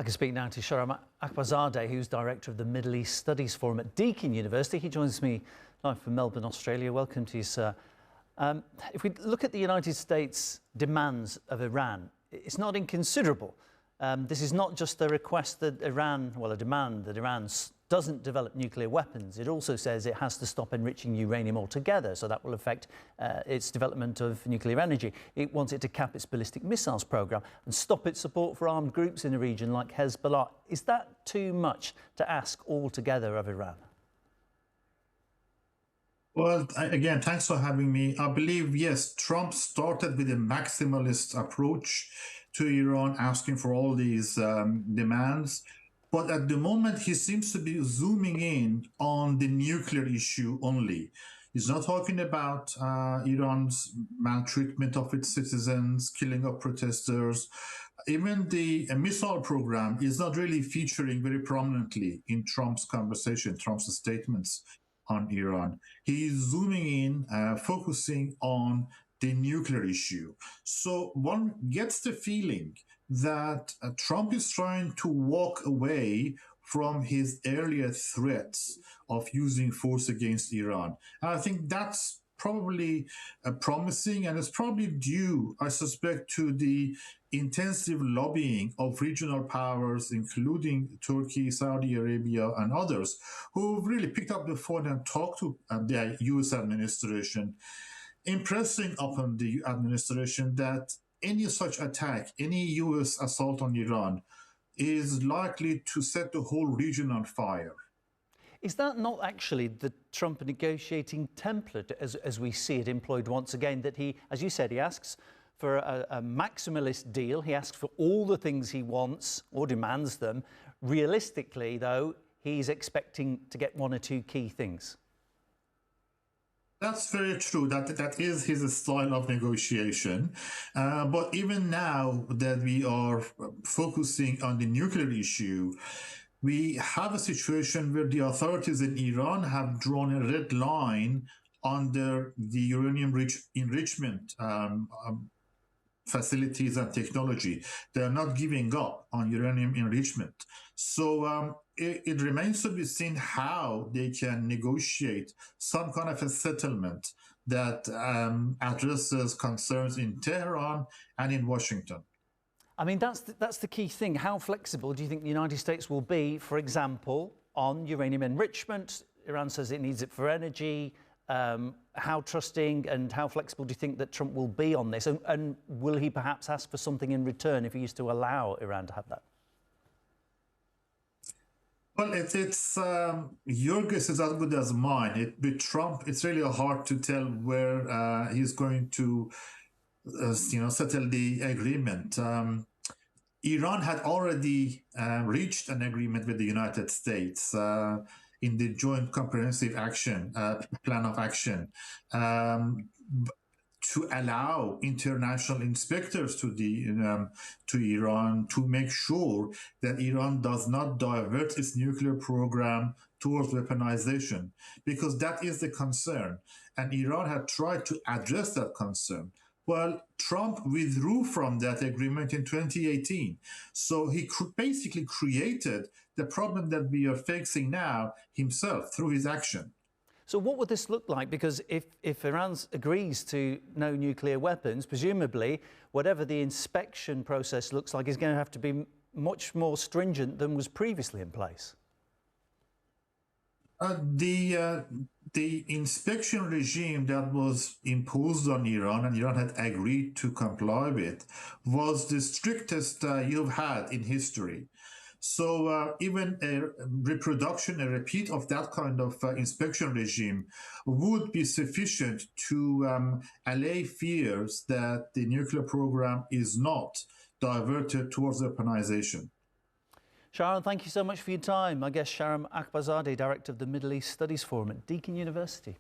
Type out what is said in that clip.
I can speak now to Shahram Akbarzadeh, who's director of the Middle East Studies Forum at Deakin University. He joins me live from Melbourne, Australia. Welcome to you, sir. If we look at the United States' demands of Iran, it's not inconsiderable. This is not just a request that Iran, well, a demand that Iran doesn't develop nuclear weapons. It also says it has to stop enriching uranium altogether, so that will affect its development of nuclear energy. It wants it to cap its ballistic missiles program and stop its support for armed groups in the region like Hezbollah. Is that too much to ask altogether of Iran? Well, again, thanks for having me. I believe, yes, Trump started with a maximalist approach to Iran, asking for all these demands. But at the moment, he seems to be zooming in on the nuclear issue only. He's not talking about Iran's maltreatment of its citizens, killing of protesters. Even the missile program is not really featuring very prominently in Trump's conversation, Trump's statements on Iran. He is zooming in, focusing on the nuclear issue. So one gets the feeling that Trump is trying to walk away from his earlier threats of using force against Iran. And I think that's probably promising, and it's probably due, I suspect, to the intensive lobbying of regional powers, including Turkey, Saudi Arabia, and others, who've really picked up the phone and talked to the U.S. administration, impressing upon the administration that any such attack, any U.S. assault on Iran, is likely to set the whole region on fire. Is that not actually the Trump negotiating template, as we see it employed once again, that he, as you said, he asks for a maximalist deal, he asks for all the things he wants or demands them. Realistically, though, he's expecting to get one or two key things. That's very true. That is his style of negotiation. But even now that we are focusing on the nuclear issue, we have a situation where the authorities in Iran have drawn a red line under the uranium enrichment facilities and technology. They are not giving up on uranium enrichment. So it remains to be seen how they can negotiate some kind of a settlement that addresses concerns in Tehran and in Washington. I mean, that's the key thing. How flexible do you think the United States will be, for example, on uranium enrichment? Iran says it needs it for energy. How trusting and how flexible do you think that Trump will be on this? And will he perhaps ask for something in return if he used to allow Iran to have that? Well, it's your guess is as good as mine. With Trump, it's really hard to tell where he's going to, settle the agreement. Iran had already reached an agreement with the United States in the Joint Comprehensive Action Plan of Action to allow international inspectors to Iran to make sure that Iran does not divert its nuclear program towards weaponization, because that is the concern. And Iran had tried to address that concern. Well, Trump withdrew from that agreement in 2018. So he basically created the problem that we are facing now himself through his action. So what would this look like? Because if Iran agrees to no nuclear weapons, presumably whatever the inspection process looks like is going to have to be much more stringent than was previously in place. The inspection regime that was imposed on Iran, and Iran had agreed to comply with, was the strictest you've had in history. So even a reproduction, a repeat of that kind of inspection regime would be sufficient to allay fears that the nuclear program is not diverted towards weaponization. Shahram, thank you so much for your time. My guest, Shahram Akbarzadeh, Director of the Middle East Studies Forum at Deakin University.